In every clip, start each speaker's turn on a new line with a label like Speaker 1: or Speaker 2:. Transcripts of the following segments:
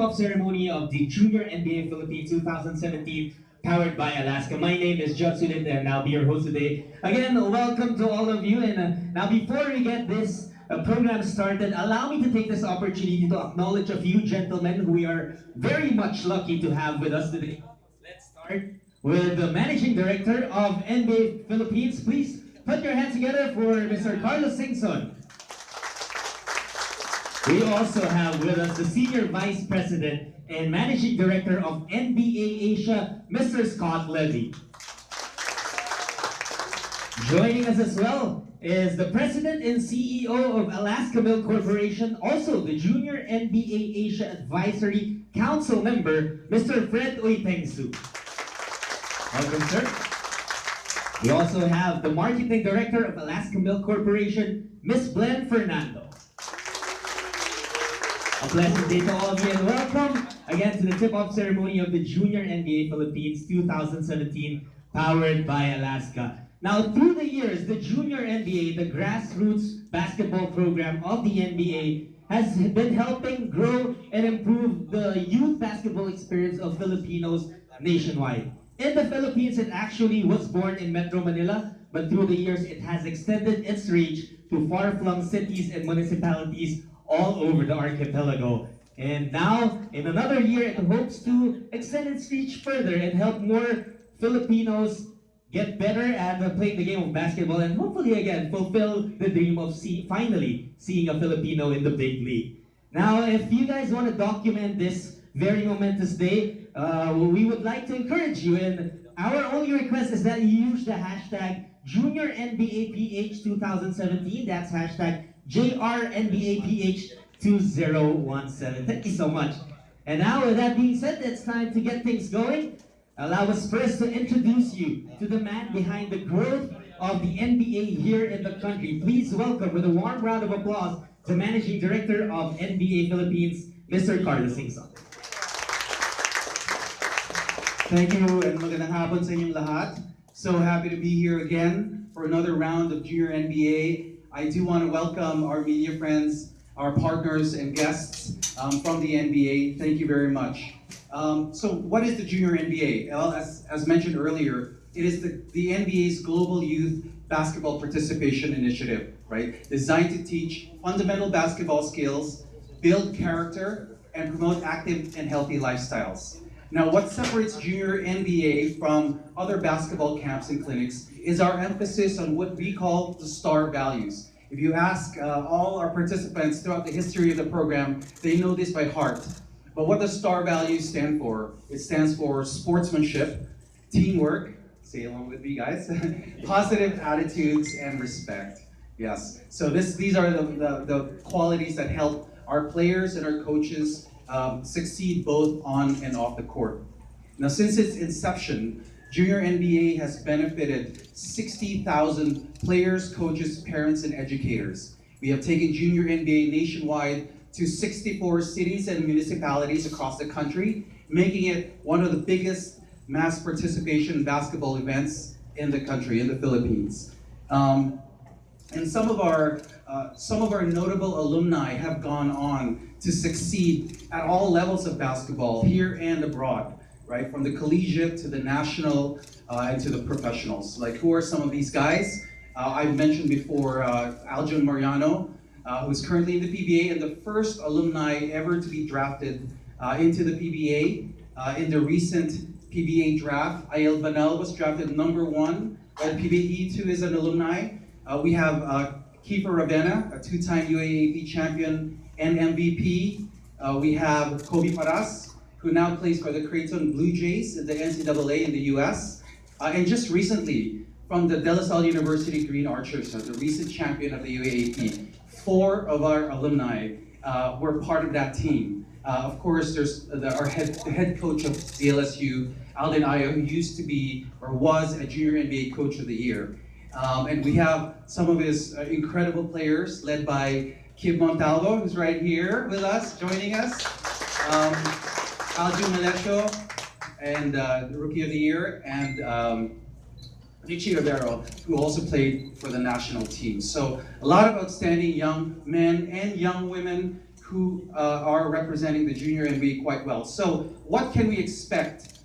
Speaker 1: tip-off ceremony of the Junior NBA Philippines 2017 powered by Alaska. My name is Judd Sulit and I'll be your host today. Again, welcome to all of you. And now before we get this program started, allow me to take this opportunity to acknowledge a few gentlemen who we are very much lucky to have with us today. Let's start with the Managing Director of NBA Philippines. Please put your hands together for Mr. Carlos Singson. We also have with us the Senior Vice President and Managing Director of NBA Asia, Mr. Scott Levy. Joining us as well is the President and CEO of Alaska Milk Corporation, also the Junior NBA Asia Advisory Council member, Mr. Fred Uytengsu. Welcome, sir. We also have the Marketing Director of Alaska Milk Corporation, Ms. Glenn Fernando. A pleasant day to all of you and welcome again to the tip-off ceremony of the Junior NBA Philippines 2017 powered by Alaska. Now through the years, the Junior NBA, the grassroots basketball program of the NBA, has been helping grow and improve the youth basketball experience of Filipinos nationwide. In the Philippines, it actually was born in Metro Manila, but through the years, it has extended its reach to far-flung cities and municipalities all over the archipelago. And now, in another year, it hopes to extend its reach further and help more Filipinos get better at playing the game of basketball and hopefully, again, fulfill the dream of finally seeing a Filipino in the big league. Now, if you guys want to document this very momentous day, we would like to encourage you, and our only request is that you use the hashtag JuniorNBAPH2017. That's hashtag JRNBAPH2017. Thank you so much. And now, with that being said, it's time to get things going. Allow us first to introduce you to the man behind the growth of the NBA here in the country. Please welcome, with a warm round of applause, the Managing Director of NBA Philippines, Mr. Carlos Singson.
Speaker 2: Thank you, and magandang hapon sa inyong lahat. So happy to be here again for another round of Junior NBA. I do want to welcome our media friends, our partners and guests from the NBA. Thank you very much. So what is the Junior NBA? Well, as mentioned earlier, it is the NBA's Global Youth Basketball Participation Initiative, right? Designed to teach fundamental basketball skills, build character, and promote active and healthy lifestyles. Now, what separates Junior NBA from other basketball camps and clinics is our emphasis on what we call the STAR values. If you ask all our participants throughout the history of the program, they know this by heart. But what does STAR values stand for? It stands for sportsmanship, teamwork, say along with me guys, positive attitudes, and respect. Yes, so these are the qualities that help our players and our coaches succeed both on and off the court. Now, since its inception, Junior NBA has benefited 60,000 players, coaches, parents, and educators. We have taken Junior NBA nationwide to 64 cities and municipalities across the country, making it one of the biggest mass participation basketball events in the country, in the Philippines. And some of our notable alumni have gone on to succeed at all levels of basketball, here and abroad, right? From the collegiate to the national and to the professionals. Like, who are some of these guys? I've mentioned before Aljon Mariano, who's currently in the PBA and the first alumni ever to be drafted into the PBA. In the recent PBA draft, Ayel Banal was drafted #1, while PBA E2 is an alumni. We have Kiefer Ravena, a two-time UAAP champion and MVP. We have Kobe Paras, who now plays for the Creighton Blue Jays in the NCAA in the US. And just recently, from the De La Salle University Green Archers, the recent champion of the UAAP, 4 of our alumni were part of that team. Of course, there's the head coach of DLSU, Alden Ayo, who used to be or was a Junior NBA Coach of the Year. And we have some of his incredible players, led by Kib Montalvo, who's right here with us, joining us. Aljo Malesio, and the Rookie of the Year, and Richie Rivero, who also played for the national team. So a lot of outstanding young men and young women who are representing the Junior NBA quite well. So what can we expect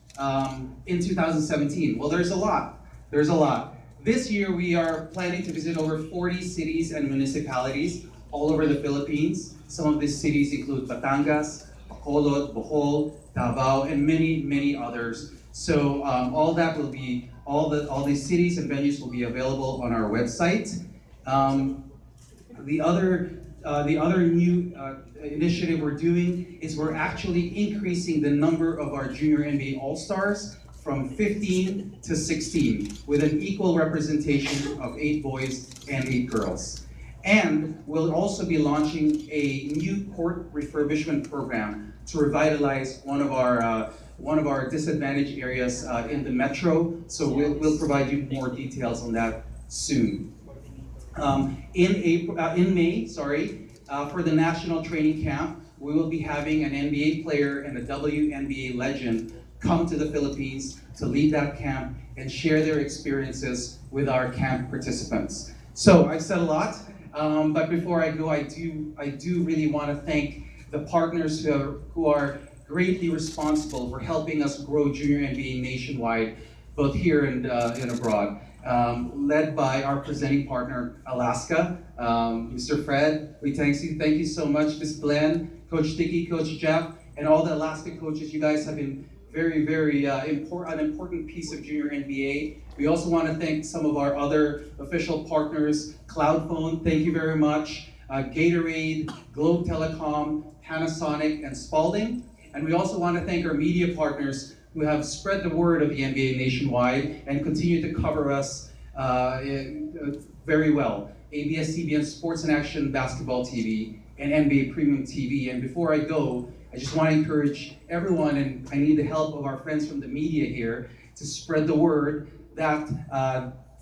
Speaker 2: in 2017? Well, there's a lot. There's a lot. This year we are planning to visit over 40 cities and municipalities all over the Philippines. Some of these cities include Batangas, Bacolod, Bohol, Davao, and many, many others. So all that will be, all these cities and venues will be available on our website. The other new initiative we're doing is we're actually increasing the number of our Junior NBA All-Stars from 15 to 16 with an equal representation of 8 boys and 8 girls. And we'll also be launching a new court refurbishment program to revitalize one of our disadvantaged areas in the metro. So we'll provide you more details on that soon. In May, for the National Training Camp, we will be having an NBA player and a WNBA legend come to the Philippines to lead that camp and share their experiences with our camp participants. So I've said a lot, but before I go, I do really want to thank the partners who are greatly responsible for helping us grow Junior NBA nationwide, both here and abroad. Led by our presenting partner, Alaska. Mr. Fred, we thank you so much. Ms. Glenn, Coach Dicky, Coach Jeff, and all the Alaska coaches. You guys have been very, very an important piece of Junior NBA. We also want to thank some of our other official partners, Cloudphone, thank you very much, Gatorade, Globe Telecom, Panasonic, and Spalding. And we also want to thank our media partners who have spread the word of the NBA nationwide and continue to cover us very well. ABS-CBN Sports and Action Basketball TV and NBA Premium TV. And before I go, I just want to encourage everyone, and I need the help of our friends from the media here, to spread the word that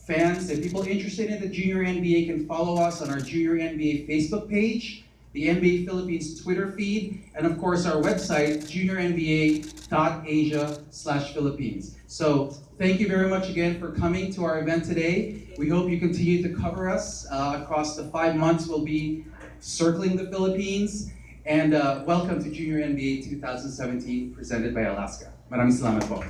Speaker 2: fans and people interested in the Junior NBA can follow us on our Junior NBA Facebook page, the NBA Philippines Twitter feed, and of course our website, juniornba.asia/Philippines. So thank you very much again for coming to our event today. We hope you continue to cover us across the 5 months we'll be circling the Philippines. And welcome to Junior NBA 2017 presented by Alaska. Maraming salamat po.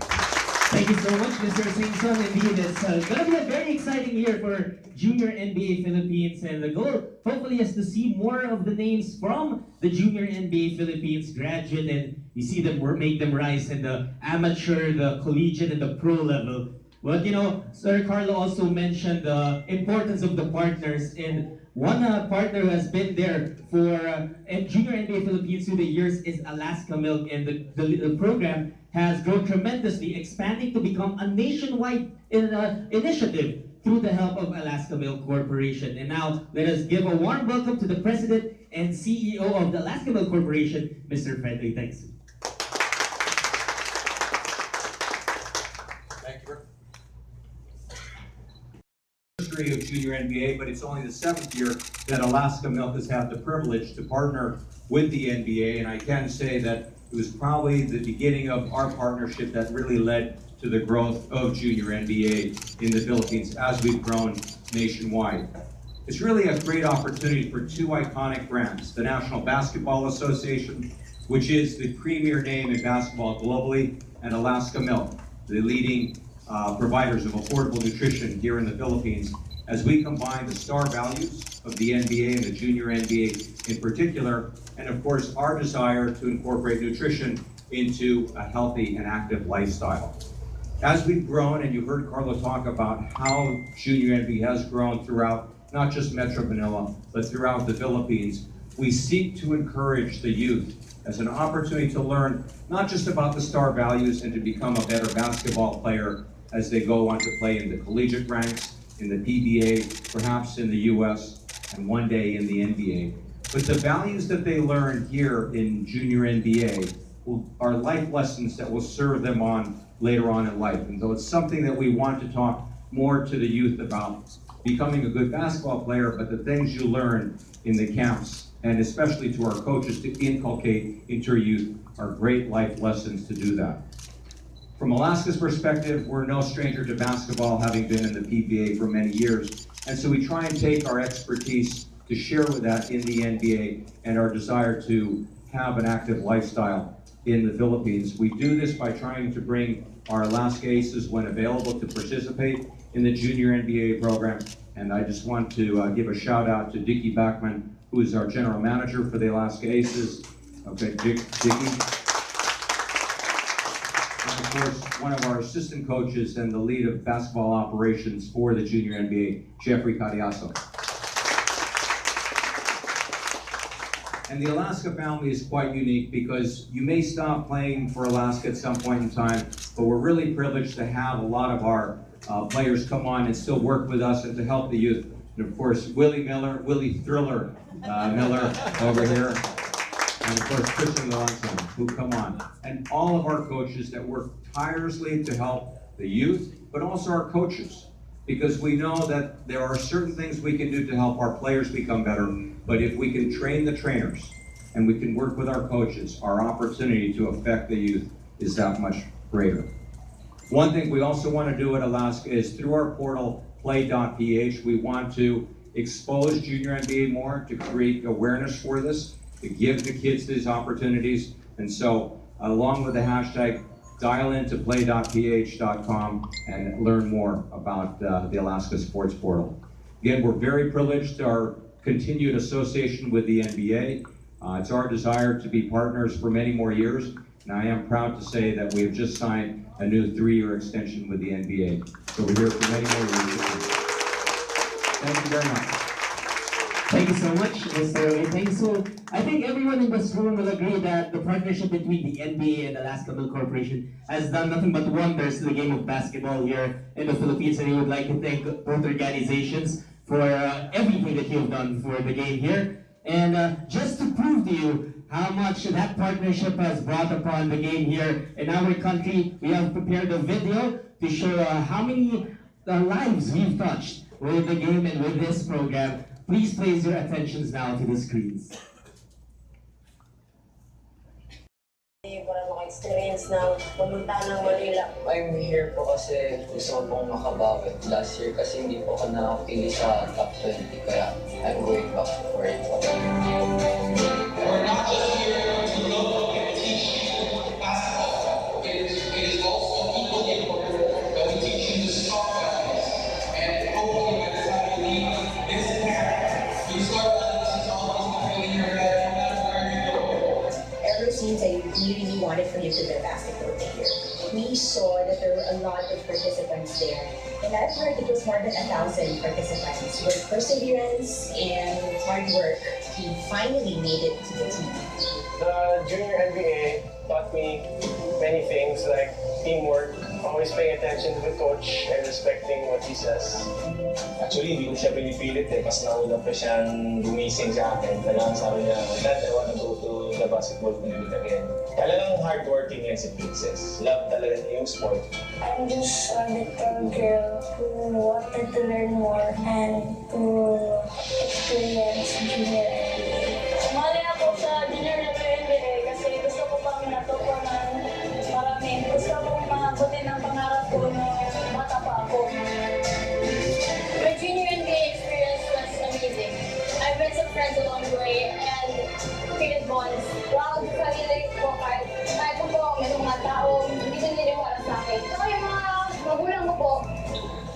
Speaker 1: Thank you so much, Mr. Singson. Indeed, it's going to be a very exciting year for Junior NBA Philippines, and the goal, hopefully, is to see more of the names from the Junior NBA Philippines graduate, and you see them make them rise in the amateur, the collegiate, and the pro level. But you know, Sir Carlo also mentioned the importance of the partners, and one partner who has been there for Junior NBA Philippines through the years is Alaska Milk, and the program has grown tremendously, expanding to become a nationwide initiative through the help of Alaska Milk Corporation. And now, let us give a warm welcome to the President and CEO of the Alaska Milk Corporation, Mr. Frederick. Thanks.
Speaker 3: Thank you. History of Junior NBA, but it's only the 7th year that Alaska Milk has had the privilege to partner with the NBA, and I can say that it was probably the beginning of our partnership that really led to the growth of Junior NBA in the Philippines as we've grown nationwide. It's really a great opportunity for 2 iconic brands, the National Basketball Association, which is the premier name in basketball globally, and Alaska Milk, the leading providers of affordable nutrition here in the Philippines, as we combine the star values of the NBA and the Junior NBA in particular, and of course our desire to incorporate nutrition into a healthy and active lifestyle. As we've grown, and you heard Carlo talk about how Junior NBA has grown throughout not just Metro Manila, but throughout the Philippines, we seek to encourage the youth as an opportunity to learn not just about the star values and to become a better basketball player as they go on to play in the collegiate ranks, in the PBA, perhaps in the US, and one day in the NBA. But the values that they learn here in Junior NBA are life lessons that will serve them on later on in life. And so it's something that we want to talk more to the youth about, becoming a good basketball player, but the things you learn in the camps, and especially to our coaches to inculcate into our youth, are great life lessons to do that. From Alaska's perspective, we're no stranger to basketball, having been in the PBA for many years. And so we try and take our expertise to share with that in the NBA and our desire to have an active lifestyle in the Philippines. We do this by trying to bring our Alaska Aces, when available, to participate in the Junior NBA program. And I just want to give a shout out to Dickie Backman, who is our general manager for the Alaska Aces. Okay, Dickie. And of course, one of our assistant coaches and the lead of basketball operations for the Junior NBA, Jeffrey Cariaso. And the Alaska family is quite unique because you may stop playing for Alaska at some point in time, but we're really privileged to have a lot of our players come on and still work with us and to help the youth. And of course, Willie Thriller Miller over here. And of course, Christian Alonso, who come on. And all of our coaches that work tirelessly to help the youth, but also our coaches. Because we know that there are certain things we can do to help our players become better, but if we can train the trainers and we can work with our coaches, our opportunity to affect the youth is that much greater. One thing we also want to do at Alaska is through our portal, play.ph, we want to expose Junior NBA more, to create awareness for this, to give the kids these opportunities. And so, along with the hashtag, dial into play.ph.com and learn more about the Alaska Sports Portal. Again, we're very privileged to our continued association with the NBA. It's our desire to be partners for many more years, and I am proud to say that we have just signed a new 3-year extension with the NBA. So we're here for many more years. Thank you very much.
Speaker 1: Thank you so much, Mr. Ray. So I think everyone in this room will agree that the partnership between the NBA and Alaska Milk Corporation has done nothing but wonders to the game of basketball here in the Philippines, and we would like to thank both organizations for everything that you've done for the game here. And just to prove to you how much that partnership has brought upon the game here in our country, we have prepared a video to show how many lives we've touched with the game and with this program. Please place your attentions now to the screens.
Speaker 4: Para maka-experience ng pumunta ng Manila.
Speaker 5: I'm here po kasi gusto ko pong makabawi. Last year kasi hindi po ako nakapili sa top 20, kaya I'm going back for it.
Speaker 6: We're not just here to look and teach you basketball. It is also equally important that we teach you the soft values. And hopefully by the time you leave this camp, you start letting this all these people in your head no matter where you go.
Speaker 4: Ever since I really wanted for you to play basketball here, we saw that there were a lot of participants there. And I've heard it was more than 1,000 participants. With perseverance and hard work, he finally made it to the team.
Speaker 7: The Junior NBA taught me many things like teamwork, always paying attention to the coach and respecting what he says.
Speaker 8: Actually, hindi ko siya pinipilit eh. Mas nauna pa siyang gumising sa akin. Talagang sabi niya, Dad, I wanna go to the basketball field again. Talagang hardworking yan si Princess. Love talaga niya yung sport.
Speaker 9: I'm just a little girl who wanted to learn more and to experience Junior NBA. Sumali ako sa Junior NBA kasi gusto ko pang natutunan marami. Gusto kong mahabutin ang pangarap ko nung bata pa ako. My Junior NBA experience was amazing. I met some friends along the way and created bonds. Proud sarili ko kahit po may mga taong hindi naniniwala sa akin. Saka yung mga magulang ko po,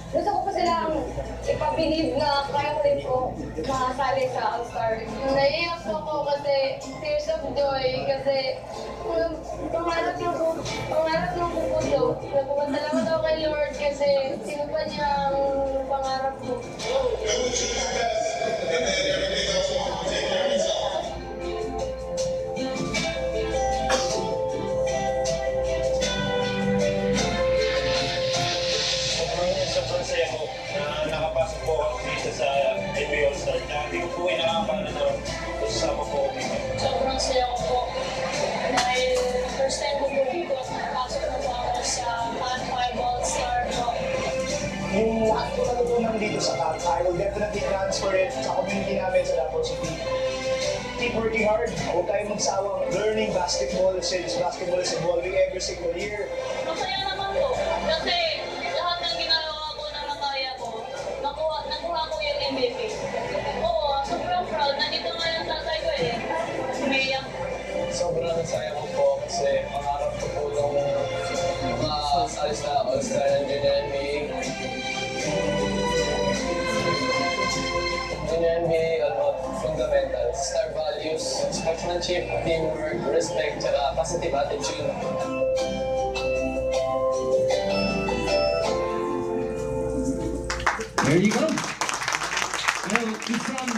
Speaker 9: gusto ko po silang ipabilib na kaya ko rin po makasali sa All-Star. Naiiyak po ako kasi tears of joy kasi pangarap na po to. Nagpapasalamat ako kay Lord kasi sinupan niya ang pangarap ko.
Speaker 6: And then everything else will take care of itself.
Speaker 8: Sobrang saya ko na nakapasok po ako dito sa NBA All-Star na hindi ko po inakapan na kasama po ako dito.
Speaker 9: Sobrang saya ko po. Dahil first time ko po dito, nakapasok na po ako sa Cat 5 All-Star po.
Speaker 8: Yung lahat ko natutunan dito sa Cat, I will definitely transfer it sa community namin sa Davao City. Keep working hard. Huwag tayong magsawang learning basketball since basketball is evolving every single year.
Speaker 9: Masaya naman po. Kasi lahat ng ginagawa ko na nakaya ko, nakuha ko yung MVP. Oo, sobrang
Speaker 5: sobrang saya ko po kasi pangarap ko po yung makasali sa All-Star ng Junior NBA. Junior NBA, about fundamentals, star values, sportsmanship, teamwork, respect, tsaka positive attitude.
Speaker 1: There you go. To some,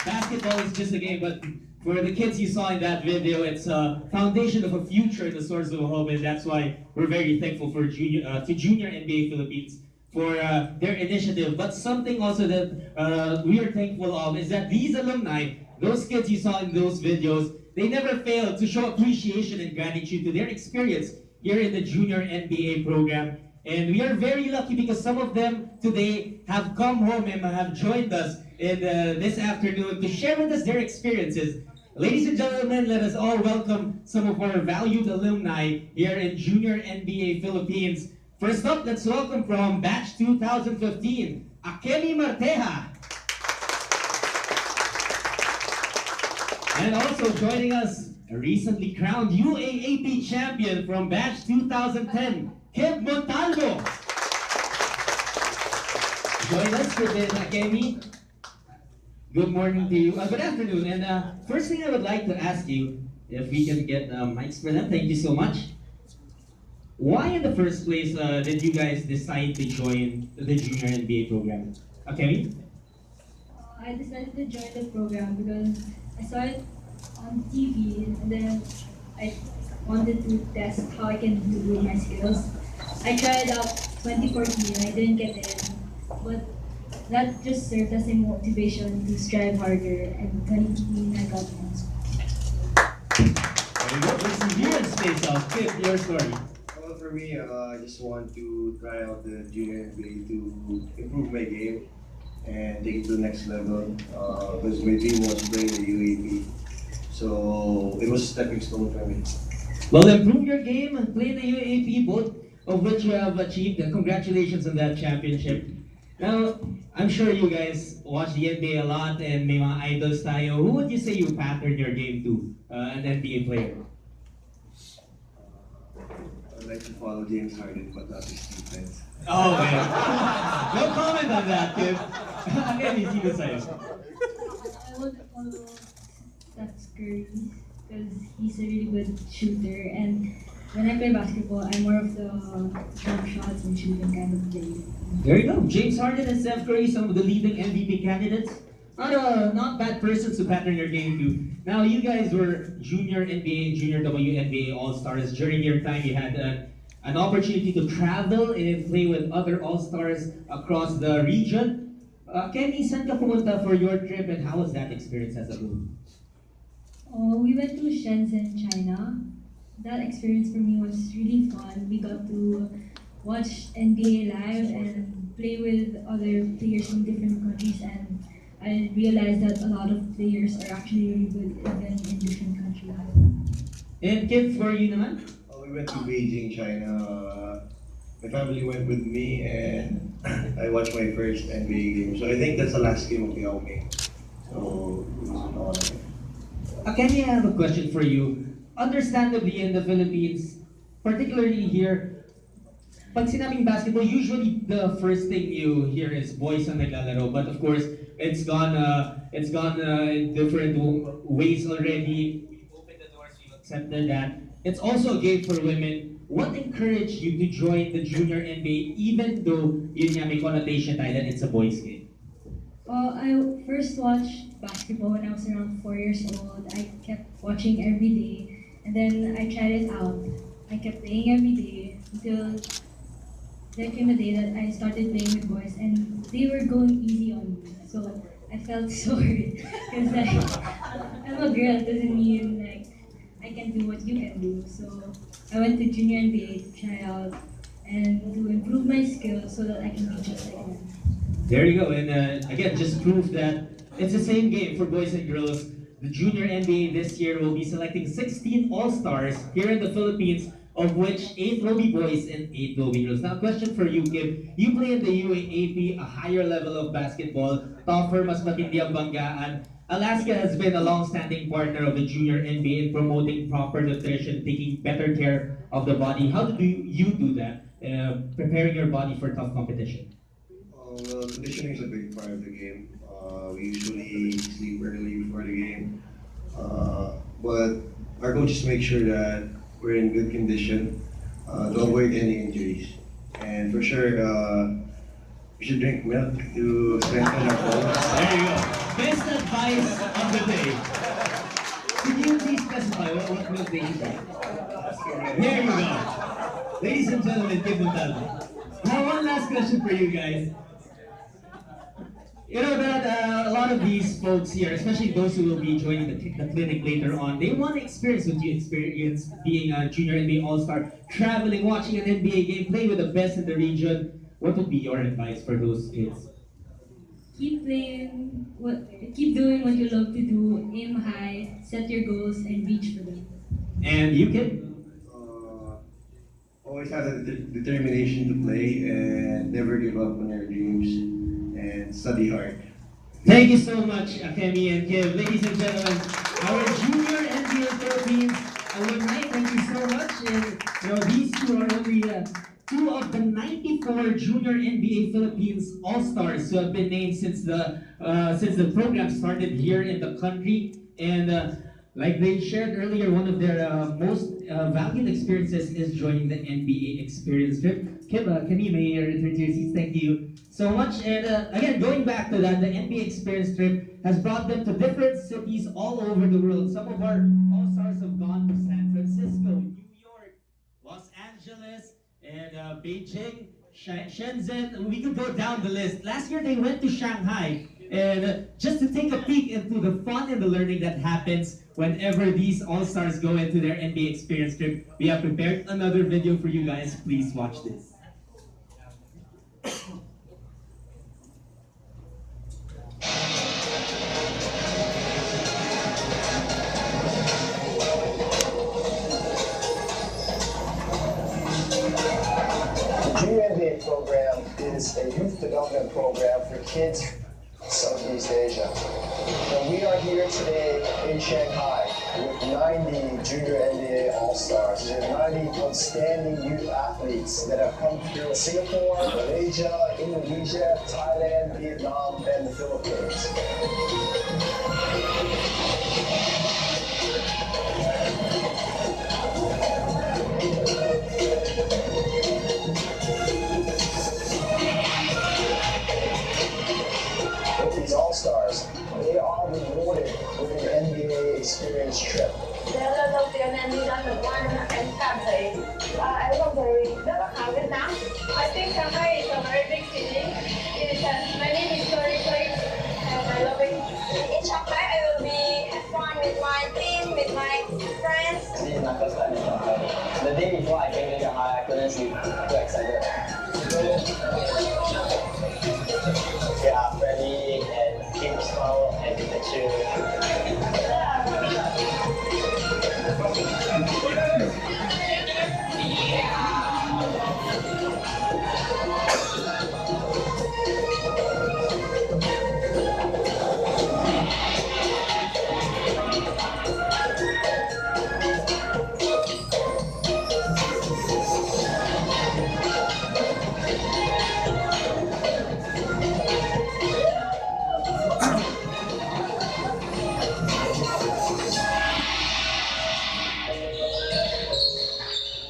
Speaker 1: basketball is just a game, but for the kids you saw in that video, it's a foundation of a future in the source of a home, and that's why we're very thankful for Junior NBA Philippines for their initiative. But something also that we are thankful of is that these alumni, those kids you saw in those videos, they never fail to show appreciation and gratitude to their experience here in the Junior NBA program. And we are very lucky because some of them today have come home and have joined us in this afternoon to share with us their experiences. Ladies and gentlemen, let us all welcome some of our valued alumni here in Junior NBA Philippines. First up, let's welcome from Batch 2015, Akemi Marteja. And also joining us, a recently crowned UAAP champion from Batch 2010, Kib Montalvo. Join us for this, Akemi. Good morning to you. Good afternoon. And first thing I would like to ask you, if we can get mics for them, thank you so much. Why in the first place did you guys decide to join the Junior NBA program? Akemi?
Speaker 9: I decided to join the program because I saw it on TV and then I wanted to test how I can improve my skills. I tried out 2014, I didn't get in, but that just served as a motivation to strive harder, and 2015 I got in.
Speaker 1: There you go. Let's hear and space out. Kib, your story.
Speaker 10: Well, for me, I just want to try out the Junior NBA to improve my game and take it to the next level. Because my dream was playing the UAP. So it was a stepping stone for me.
Speaker 1: Well, improve your game and play in the UAAP, both of which you have achieved. And congratulations on that championship. Now, I'm sure you guys watch the NBA a lot and may mga idols tayo. Who would you say you pattern your game to, an NBA player?
Speaker 10: I'd like to follow James Harden, but not his defense.
Speaker 1: Oh, man. No comment on that, Kib. Again, sino sa'yo?
Speaker 9: I would follow Steph Curry because he's a really good shooter, and when I play basketball, I'm more of the jump shots and shooting kind of player.
Speaker 1: There you go. James Harden and Steph Curry, some of the leading MVP candidates. Not bad persons to pattern your game to. Now, you guys were Junior NBA and Junior WNBA All-Stars. During your time, you had an opportunity to travel and play with other All-Stars across the region. Kenny, saan ka pumunta for your trip and how was that experience as a whole?
Speaker 9: We went to Shenzhen, China. That experience for me was really fun. We got to watch NBA live and play with other players from different countries, and I realized that a lot of players are actually really good even in different countries.
Speaker 1: And Kib, for you naman?
Speaker 10: We went to Beijing, China. My family went with me and I watched my first NBA game. So I think that's the last game of Yao Ming. So it was an honor.
Speaker 1: Kenny, I have a question for you. Understandably, in the Philippines, particularly here, pag sinabing basketball, usually the first thing you hear is boys ang naglalaro. But of course, it's gone in different ways already. We've opened the doors, we've accepted that. It's also a game for women. What encouraged you to join the Junior NBA, even though yun nga may connotation tayo that it's a boys game?
Speaker 9: Well, I first watched basketball when I was around 4 years old. I kept watching every day, and then I tried it out. I kept playing every day until there came a day that I started playing with boys, and they were going easy on me. So I felt sorry because like I'm a girl, doesn't mean like I can do what you can do. So I went to Junior NBA to try out and to improve my skills so that I can be just like them.
Speaker 1: There you go, and again, just proof that it's the same game for boys and girls. The Junior NBA this year will be selecting 16 All-Stars here in the Philippines, of which 8 will be boys and 8 will be girls. Now, question for you, Kib. You play in the UAAP, a higher level of basketball, tougher, mas matindi ang banggaan. Alaska has been a long-standing partner of the Junior NBA in promoting proper nutrition, taking better care of the body. How do you do that, preparing your body for tough competition?
Speaker 10: Well, conditioning is a big part of the game. We usually sleep early before the game, but our coaches make sure that we're in good condition to avoid any injuries. And for sure, we should drink milk to strengthen our bones.
Speaker 1: There you go. Best advice of the day. Could you please specify what milk they eat? There you go. Ladies and gentlemen, give them that. Now, one last question for you guys. You know that a lot of these folks here, especially those who will be joining the clinic later on, they want to experience what you experience being a junior NBA All-Star, traveling, watching an NBA game, playing with the best in the region. What would be your advice for those kids?
Speaker 11: Keep keep doing what you love to do, aim high, set your goals, and reach for them.
Speaker 1: And you can?
Speaker 10: Always have the determination to play and never give up on your dreams and study hard.
Speaker 1: Thank you so much, Akemi and Kim. Ladies and gentlemen, our Junior NBA Philippines alumni, thank you so much. And these two are only two of the 94 Junior NBA Philippines All-Stars who have been named since the program started here in the country. And like they shared earlier, one of their most valued experiences is joining the NBA Experience Trip. Kim, you may return to your seats. Thank you so much. And again, going back to that, the NBA Experience Trip has brought them to different cities all over the world. Some of our All-Stars have gone to San Francisco, New York, Los Angeles, and Beijing, Shenzhen. We could go down the list. Last year they went to Shanghai. And just to take a peek into the fun and the learning that happens whenever these All-Stars go into their NBA Experience Trip, we have prepared another video for you guys. Please watch this.
Speaker 8: The Junior NBA program is a youth development program for kids Southeast Asia. And we are here today in Shanghai with 90 Junior NBA All-Stars. There are 90 outstanding youth athletes that have come through Singapore, Malaysia, Indonesia, Thailand, Vietnam, and the Philippines. These All-Stars, they are rewarded with an NBA Experience trip.
Speaker 9: Lần đầu tiên em đi ra nước ngoài em cảm thấy em cảm thấy rất là khác Việt Nam. I think Shanghai is a very big city. It has many historic places and I love it. In Shanghai I will be have fun with my team, with my friends.
Speaker 5: This is my first time in Shanghai. The day before I came to Shanghai, I couldn't sleep. Too excited. Yeah, Freddy and Kim's style and architecture.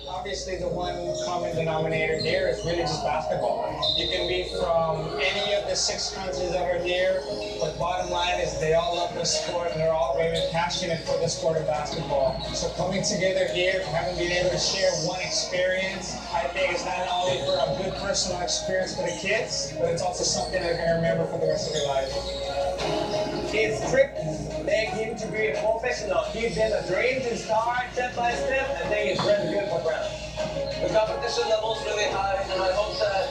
Speaker 7: Obviously, the one common denominator here is really just basketball. You can be from any of the 6 countries that are here, but bottom line is they all love the sport and they're all very passionate for the sport of basketball. So coming together here, having been able to share one experience, I think is not only for a good personal experience for the kids, but it's also something they're going to remember for the rest of their life.
Speaker 8: His trip made him to be a professional. Give them a dream to start step by step. I think it's really good for them.
Speaker 12: The competition level is really high, and I hope that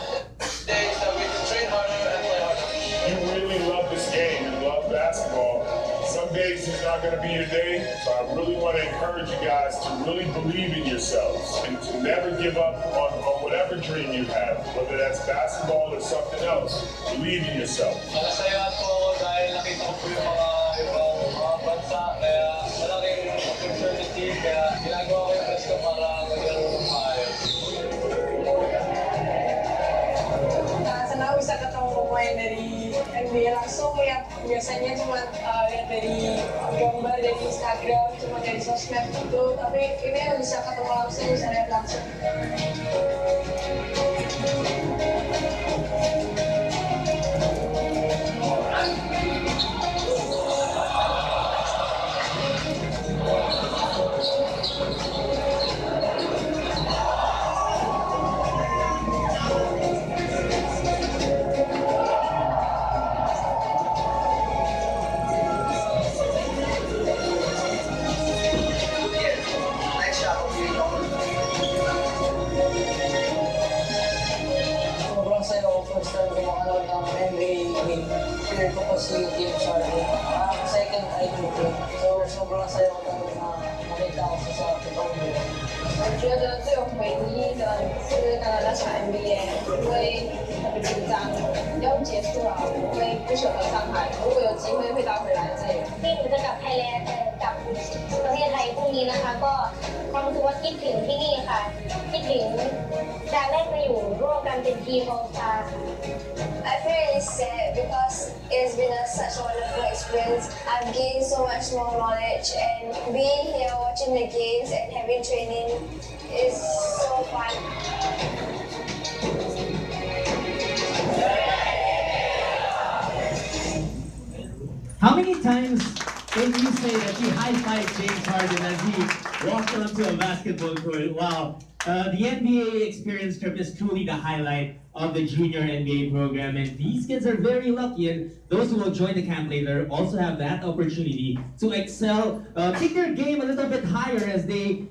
Speaker 12: days that we can train harder and play harder.
Speaker 13: You really love this game and love basketball. Some days it's not going to be your day, so I really want to encourage you guys to really believe in yourselves and to never give up on whatever dream you have, whether that's basketball or something else. Believe in yourself.
Speaker 12: Masaya po dahil nakita ko po yung mga
Speaker 9: langsung lihat biasanya cuma lihat dari gambar dari Instagram, cuma dari sosmed gitu. Tapi ini bisa ketemu langsung, bisa lihat langsung.
Speaker 5: Sobrang saya ako first time ko makanood ng NBA game. Fear ko pa si James Harden. Second time ko. So sobrang saya ko talaga na makita ko sa totoong game.
Speaker 9: 我觉得最有回忆的是刚刚那场 NBA，因为特别紧张，要结束了，我会不舍得上海，如果有机会会再回来这里。
Speaker 14: ที่หนูจะกลับไทยแลนด์กลับประเทศไทยพรุ่งนี้นะคะ ก็ความรู้สึกว่าคิดถึงที่นี่ค่ะ คิดถึงการได้มาอยู่ร่วมกันเป็นทีมของชาค่ะ
Speaker 9: I feel really sad because it's been such a wonderful experience. I've gained so much more knowledge, and being here, watching the games and having training is so fun.
Speaker 1: How many times can you say that you high-fived James Harden as he walked onto a basketball court? Wow. The NBA experience trip is truly the highlight of the junior NBA program, and these kids are very lucky, and those who will join the camp later also have that opportunity to excel, take their game a little bit higher as they